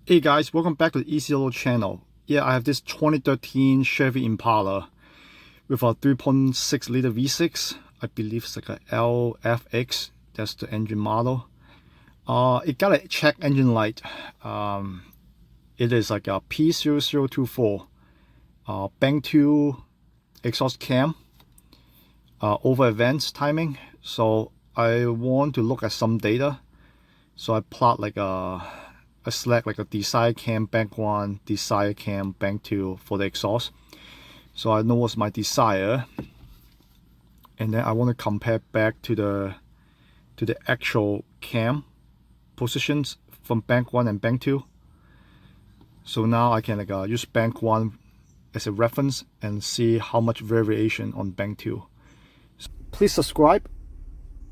Hey guys, welcome back to the Easy Auto channel. Yeah, I have this 2013 Chevy Impala with a 3.6 liter V6. I believe it's like a LFX. That's the engine model. It got a check engine light. It is like a P0024 bank 2 exhaust cam over advanced timing. So I want to look at some data. So I plot like I select like a desired cam bank 1, desired cam bank 2 for the exhaust. So I know what's my desire, and then I want to compare back to the actual cam positions from bank 1 and bank 2. So now I can use bank 1 as a reference and see how much variation on bank 2. So please subscribe,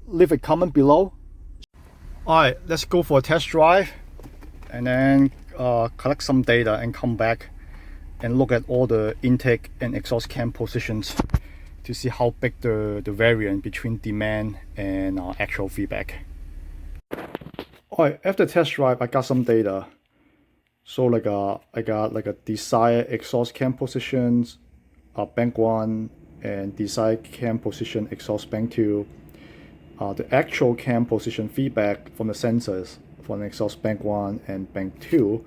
leave a comment below. Alright, let's go for a test drive and then collect some data and come back and look at all the intake and exhaust cam positions to see how big the variance between demand and actual feedback. Alright, after test drive I got some data. So I got like a desired exhaust cam positions bank 1 and desired cam position exhaust bank 2. The actual cam position feedback from the sensors for the exhaust bank 1 and bank 2.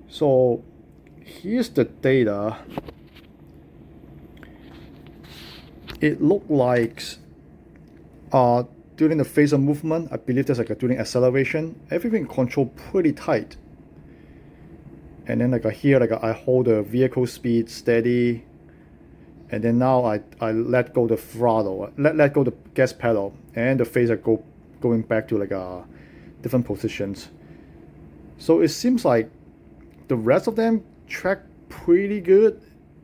So here's the data. It looked like during the phase of movement, I believe there's during acceleration, everything controlled pretty tight. And then here I hold the vehicle speed steady, and then now I let go the throttle, let go the gas pedal, and the phaser going back to different positions. So it seems like the rest of them track pretty good.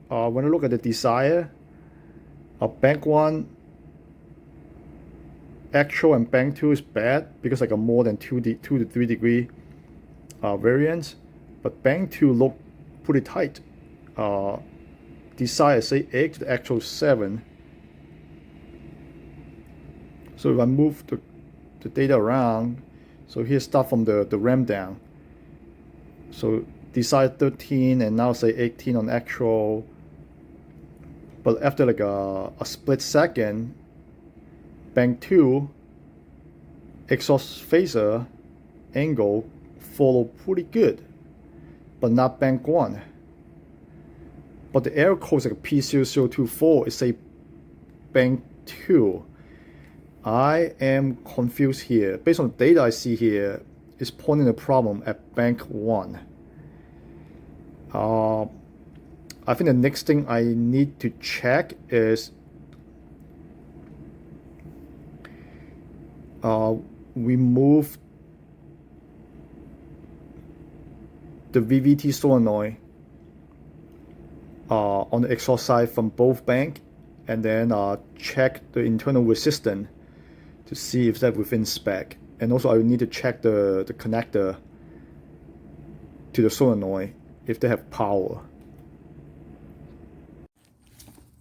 When I look at the desire, bank 1 actual and bank 2 is bad because more than 2 to 3 degree variance, but bank 2 look pretty tight. Desire say 8 to the actual 7. So if I move the data around, so here start from the ramp down. So desire 13 and now say 18 on actual. But after a split second, bank 2 exhaust phaser angle follow pretty good, but not bank 1. But the error code is P0024. It's a bank 2. I am confused here. Based on the data I see here, it's pointing the problem at bank 1. I think the next thing I need to check is remove the VVT solenoid on the exhaust side from both bank, and then check the internal resistance to see if that's within spec. And also I need to check the connector to the solenoid if they have power.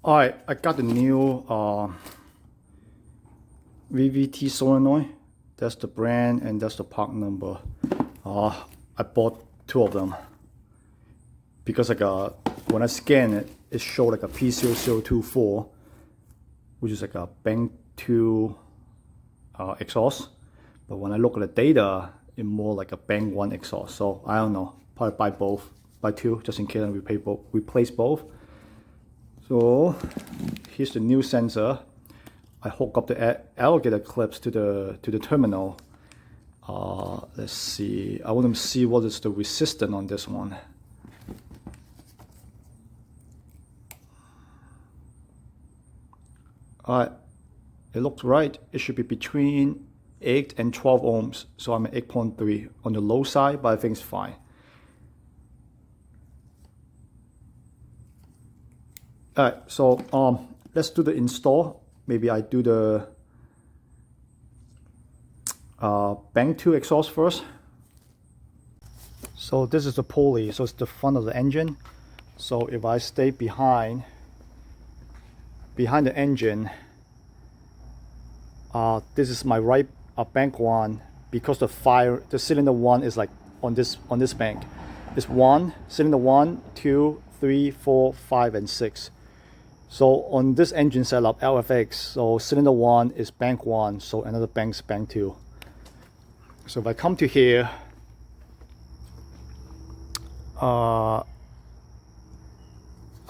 Alright, I got the new VVT solenoid. That's the brand and that's the part number. I bought 2 of them because when I scan it, it showed a P0024, which is a bank 2 exhaust. But when I look at the data, it's more like a bank 1 exhaust. So I don't know, probably buy both, buy 2 just in case and replace both. So here's the new sensor. I hook up the alligator clips to the terminal. Let's see. I want to see what is the resistance on this one. Alright, it looks right. It should be between 8 and 12 ohms. So I'm at 8.3 on the low side, but I think it's fine. Alright, so let's do the install. Maybe I do the bank 2 exhaust first. So this is the pulley, so it's the front of the engine. So if I stay behind the engine, this is my right bank 1, because the cylinder 1 is on this bank. is 1, cylinder 1, 2, 3, 4, 5, and 6. So on this engine setup, LFX, so cylinder 1 is bank 1, so another bank's bank 2. So if I come to here, I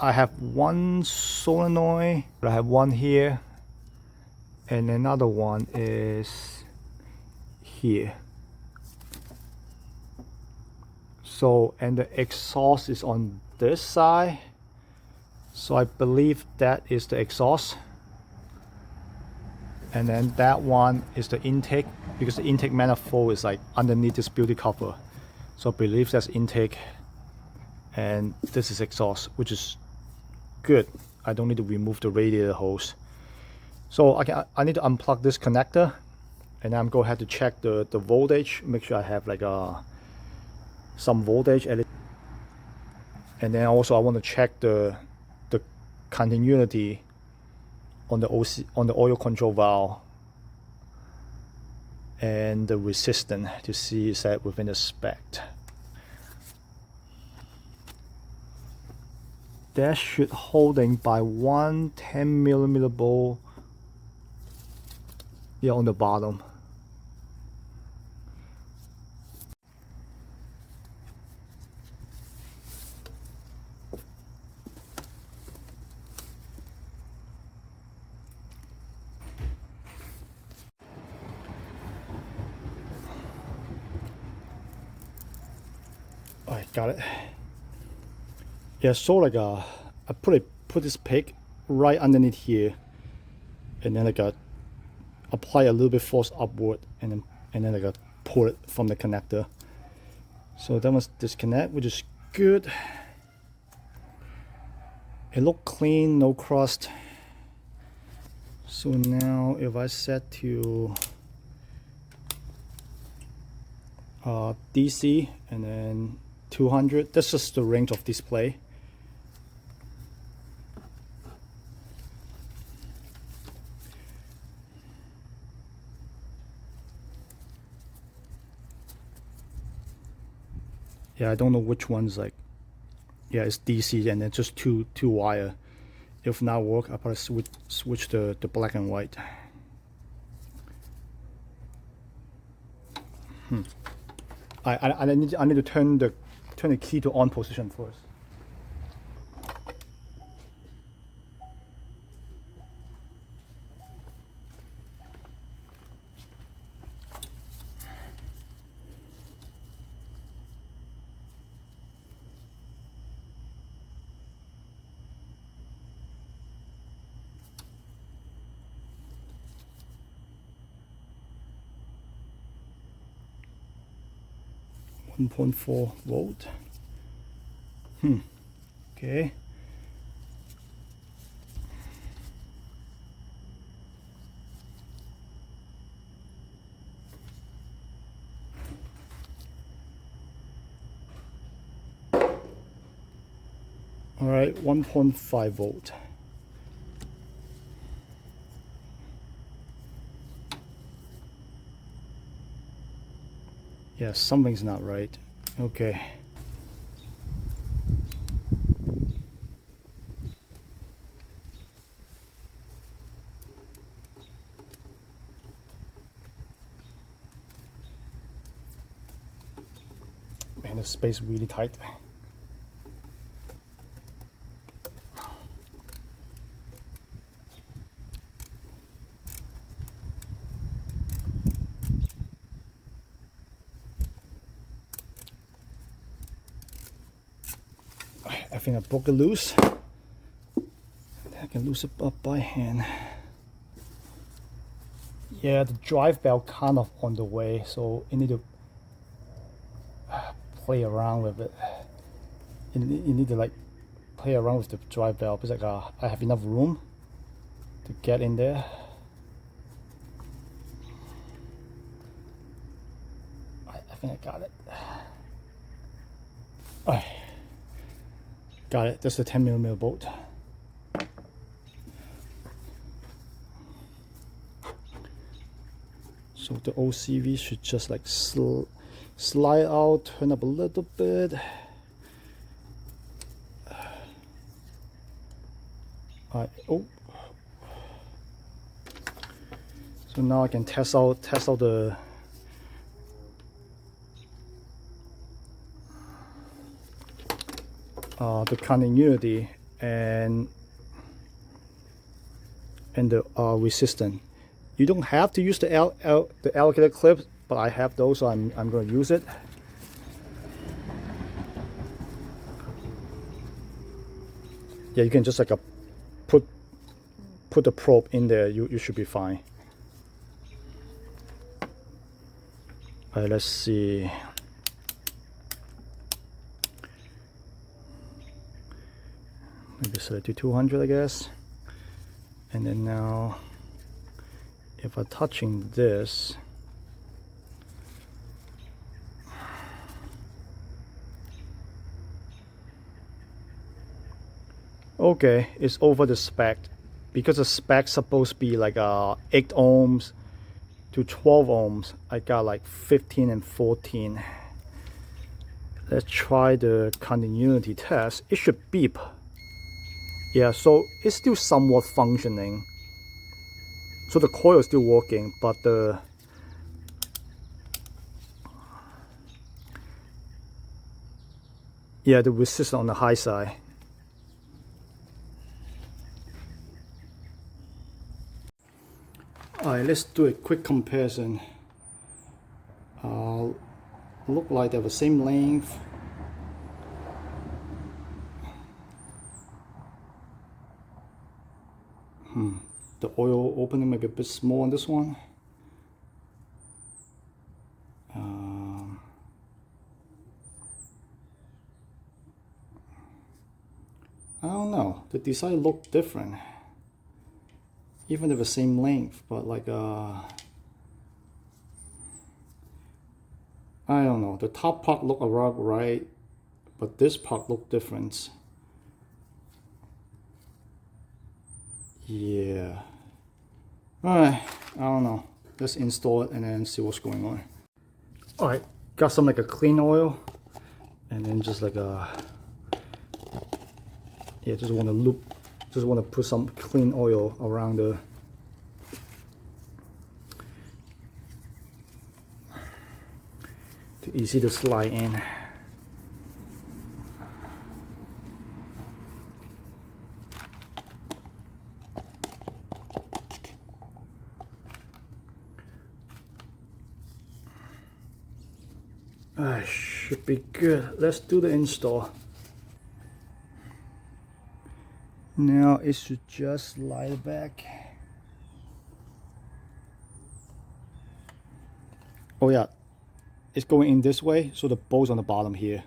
have one solenoid, I have one here, and another one is here. So, and the exhaust is on this side. So I believe that is the exhaust. And then that one is the intake, because the intake manifold is like underneath this beauty cover. So I believe that's intake. And this is exhaust, which is good. I don't need to remove the radiator hose. So I need to unplug this connector, and then I'm going to have to check the voltage, make sure I have like some voltage at it. And then also I want to check the continuity on the oil control valve and the resistance to see is that within the spec. That should holding by one 10mm bolt, yeah, on the bottom. Alright, got it. Yeah, so like I put this peg right underneath here, and then I apply a little bit force upward, and then I pull it from the connector. So that must disconnect, which is good. It looked clean, no crust. So now if I set to DC and then 200, that's just the range of display. Yeah, I don't know which one's like, yeah, it's DC and then just two wire. If not work, I'll probably switch the black and white. I need to turn the key to on position first. .4 volt. Okay. All right, 1.5 volt. Yeah, something's not right. Okay. Man, the space really tight. I think I broke it loose. I can loosen it up by hand. Yeah, the drive valve kind of on the way, so you need to play around with it. You need to like play around with the drive valve. It's like I have enough room to get in there. I think I got it. Alright. Got it. That's the 10mm bolt. So the OCV should just like slide out, turn up a little bit. Oh, so now I can test out the continuity and the resistance. You don't have to use the alligator clip, but I have those, so I'm going to use it. Yeah, you can just like put the probe in there. You should be fine. All right, let's see. Maybe set it to 200, I guess. And then now, if I'm touching this, okay, it's over the spec, because the spec's supposed to be like 8 ohms to 12 ohms. I got like 15 and 14. Let's try the continuity test. It should beep. Yeah, so it's still somewhat functioning. So the coil is still working, but the resistance on the high side. Alright, let's do a quick comparison. Look like they're the same length. The oil opening may be a bit small on this one. I don't know. The design look different. Even if the same length, but like I don't know. The top part look around right, but this part look different. Yeah. Alright, I don't know. Let's install it and then see what's going on. Alright, got some like a clean oil, and then just like just want to put some clean oil around the easy to slide in. Should be good. Let's do the install. Now it should just slide back. Oh yeah, it's going in this way, so the bolt's on the bottom here.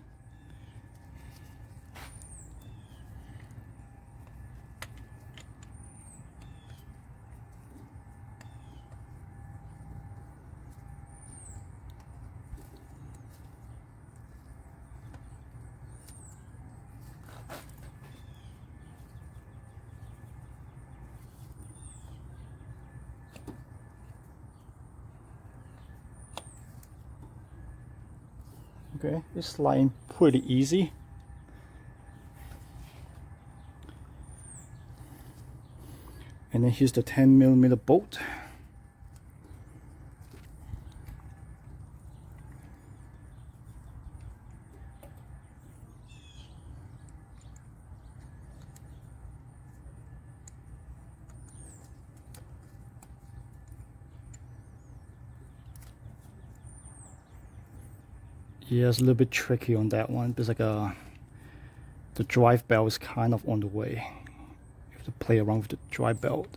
Okay, it's sliding pretty easy. And then here's the 10mm bolt. Yeah, it's a little bit tricky on that one because like the drive belt is kind of on the way. You have to play around with the drive belt.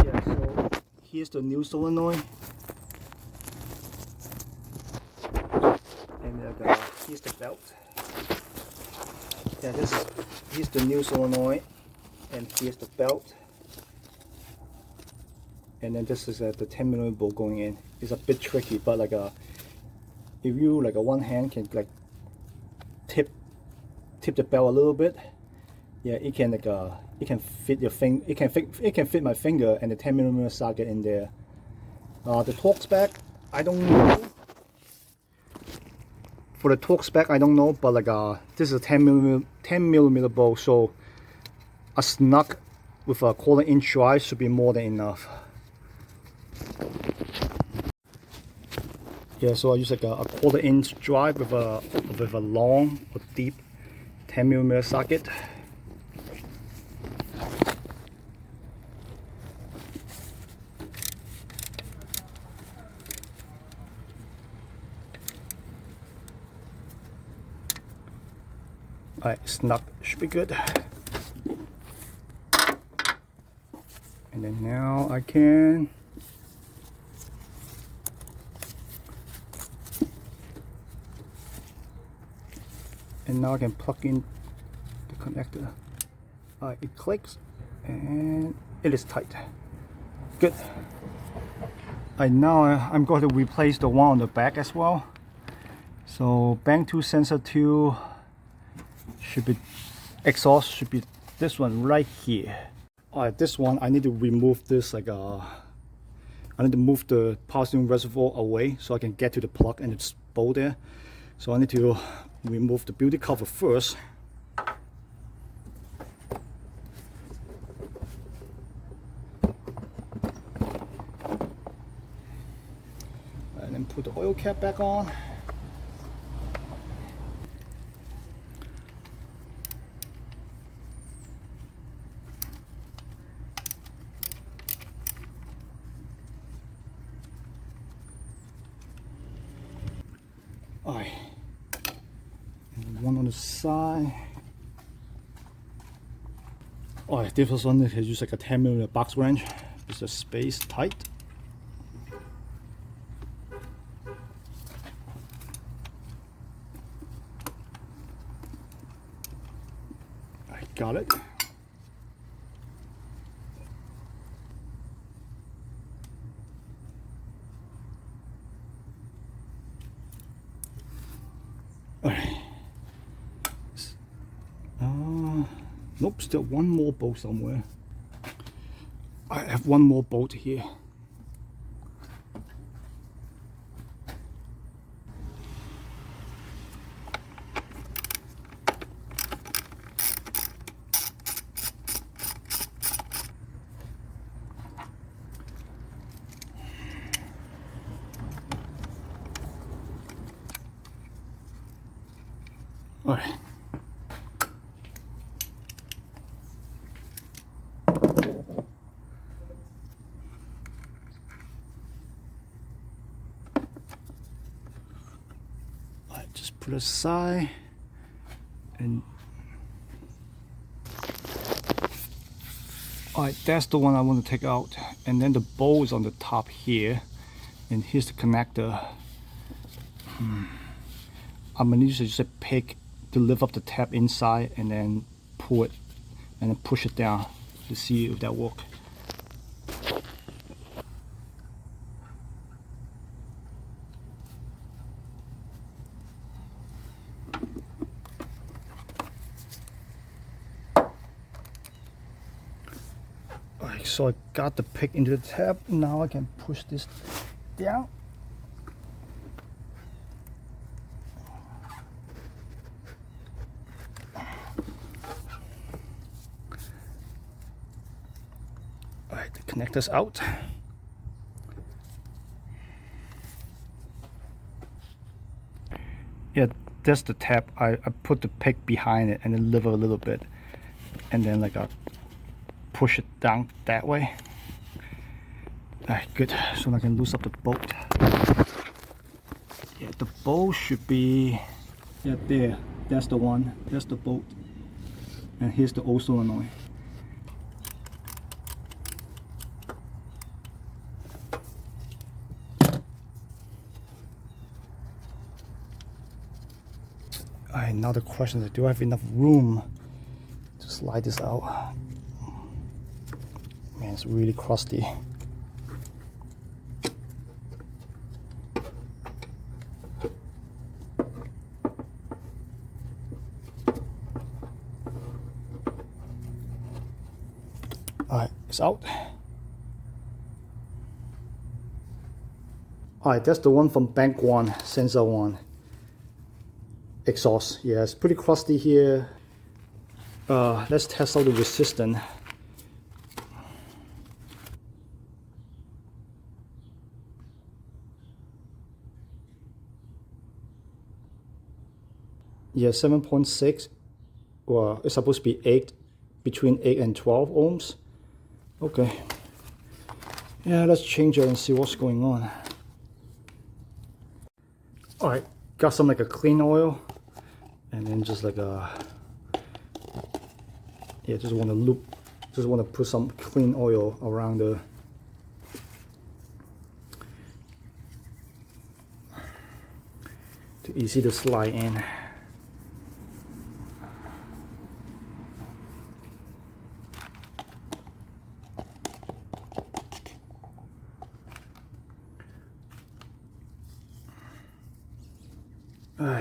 Yeah, so here's the new solenoid, and here's the belt. Yeah, here's the new solenoid, and here's the belt, and then this is the 10mm bolt going in. It's a bit tricky, but like if you like one hand can like tip the belt a little bit, yeah, it can like it can fit your finger. It can fit my finger and the 10mm socket in there. The torque spec, I don't know. For the torque spec, I don't know, but like this is a 10 millimeter bolt, so a snug with a 1/4 inch drive should be more than enough. Yeah, so I use like a 1/4 inch drive with a long or deep 10 millimeter socket. Alright, snug should be good. And then now I can plug in the connector. Alright, it clicks and it is tight. Good. Alright, now I'm going to replace the one on the back as well. So bang 2 sensor 2 should be, exhaust should be this one right here. Alright, this one I need to remove this I need to move the power steering reservoir away so I can get to the plug and its bolt there. So I need to remove the beauty cover first. And then put the oil cap back on. Alright, and one on the side. Alright, this one is use like a 10 millimeter box wrench. It's a space tight. I got it. Nope, still one more bolt somewhere. I have one more bolt here. All right. Just put aside and alright, that's the one I want to take out, and then the bowl is on the top here, and here's the connector. I'm gonna need to just pick to lift up the tab inside and then pull it and then push it down to see if that works. Alright, so I got the pick into the tab. Now I can push this down. Alright, the connector's out. Yeah, that's the tab. I put the pick behind it and then lift a little bit, and then like I push it down that way. Alright, good. So I can loose up the bolt. Yeah, the bolt should be there. That's the one. That's the bolt. And here's the old solenoid. Alright, now the question is, do I have enough room to slide this out? Man, it's really crusty. Alright, it's out. Alright, that's the one from bank one, sensor one. Exhaust. Yeah, it's pretty crusty here. Let's test out the resistance. Yeah, 7.6. Well, it's supposed to be 8, between 8 and 12 ohms. Okay. Yeah, let's change it and see what's going on. Alright, got some like a clean oil. And then just like a... Yeah, just want to loop. Just want to put some clean oil around the... to easy to slide in.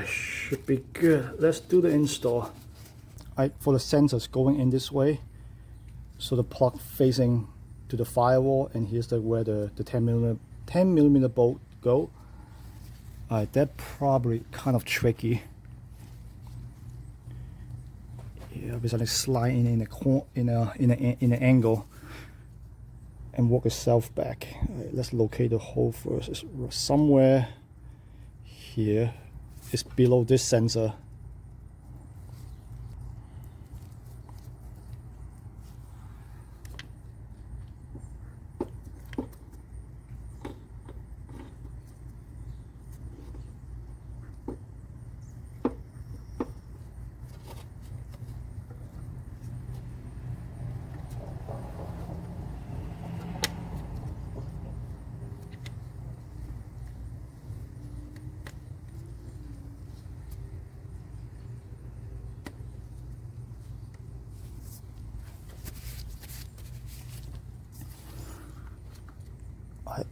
Should be good. Let's do the install. For the sensors going in this way, so the plug facing to the firewall, and here's where the 10 millimeter bolt go. That probably kind of tricky. Yeah, because I slide in an angle and work itself back. Let's locate the hole first. It's somewhere here. It's below this sensor.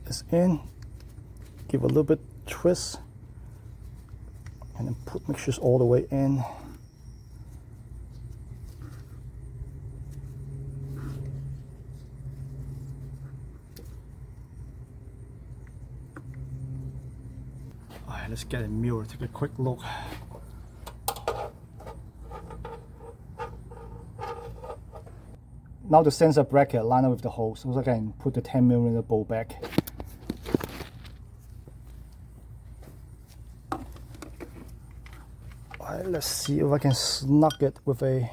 It's in, give a little bit twist, and then make sure it's all the way in. Alright, let's get a mirror, take a quick look. Now the sensor bracket line up with the hole, so I can put the 10 millimeter bolt back. Alright, let's see if I can snug it with a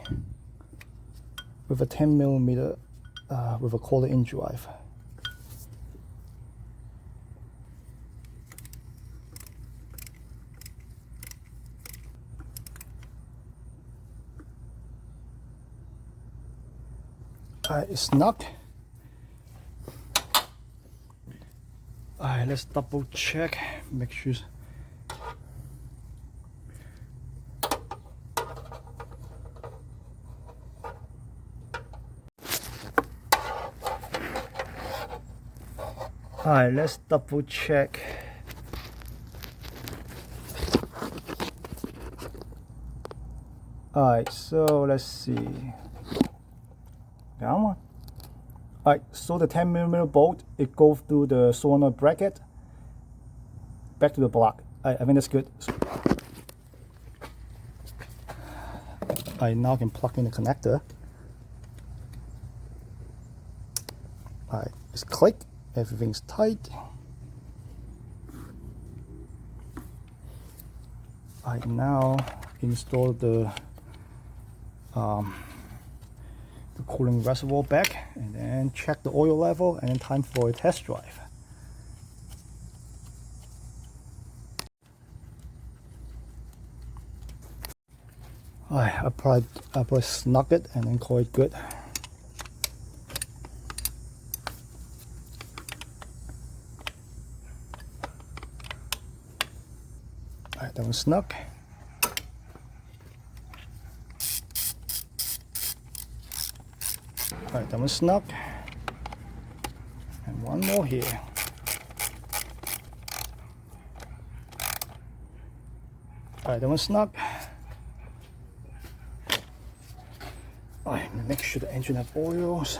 10 millimeter with a 1/4 inch drive. It's snug. Alright, let's double check, make sure. Alright, let's double check. Alright, so let's see. Come on. Alright, so the 10 millimeter bolt, it goes through the solenoid bracket back to the block. I think that's good. I now can plug in the connector. Alright, it's clicked. Everything's tight. I now install the cooling reservoir back, and then check the oil level, and then time for a test drive. I probably snug it and then call it good. Alright, that was snug. Alright, that one's snug. And one more here. Alright, that one's snug. Alright, make sure the engine has oils.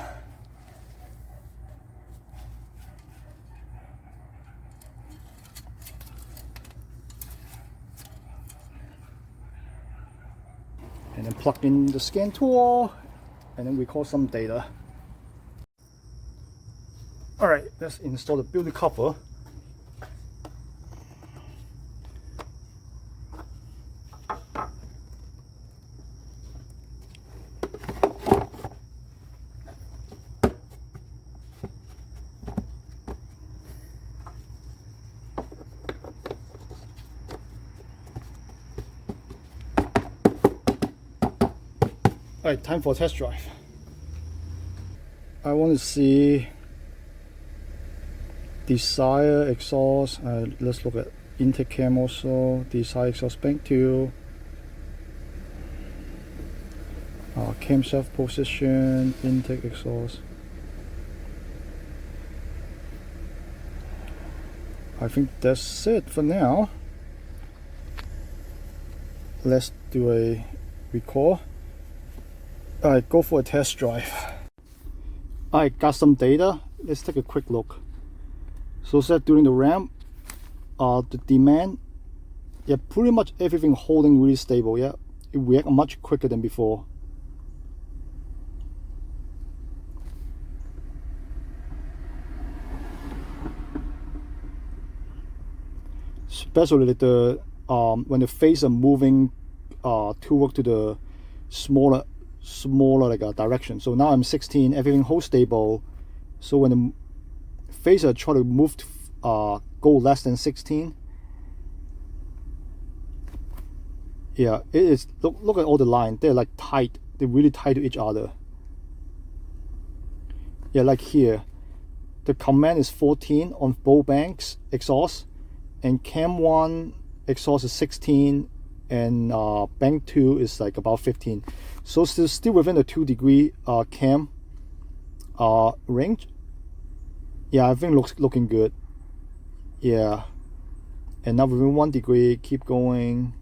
plug in the scan tool and then record some data. Alright, let's install the building cover. Alright, time for a test drive. I want to see desired exhaust. Let's look at intake cam also. Desired exhaust bank 2. Camshaft position, intake exhaust. I think that's it for now. Let's do a record. Alright, go for a test drive. Alright, got some data. Let's take a quick look. So said during the ramp, the demand, yeah, pretty much everything holding really stable. Yeah, it reacts much quicker than before. Especially the when the phase are moving toward to the smaller like direction. So now I'm 16, everything holds stable. So when the phaser try to move to, go less than 16, yeah, it is. Look at all the lines. They're like tight. They're really tight to each other. Yeah, like here, the command is 14 on both banks exhaust, and cam 1 exhaust is 16, and bank 2 is like about 15. So still within the 2-degree cam range. Yeah, I think looking good. Yeah, and now within 1 degree, keep going.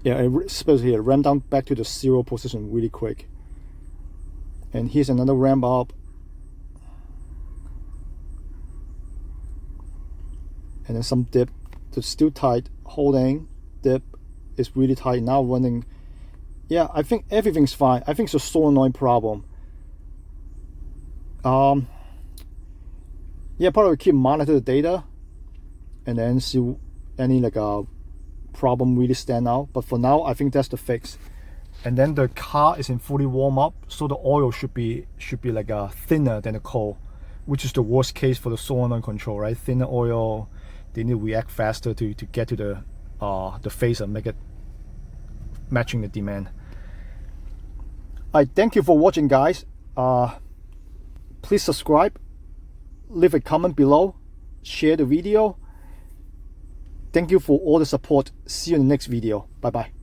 Yeah, especially here, ramp down back to the 0 position really quick. And here's another ramp up. And then some dip. It's still tight, holding, dip is really tight, now running. Yeah, I think everything's fine. I think it's a solenoid problem. Yeah, probably keep monitor the data and then see any like a problem really stand out. But for now, I think that's the fix. And then the car is in fully warm up, so the oil should be like thinner than the coal, which is the worst case for the solenoid control, right? Thinner oil. They need to react faster to get to the phaser, make it matching the demand. Alright, thank you for watching, guys. Please subscribe, leave a comment below, share the video. Thank you for all the support. See you in the next video. Bye bye.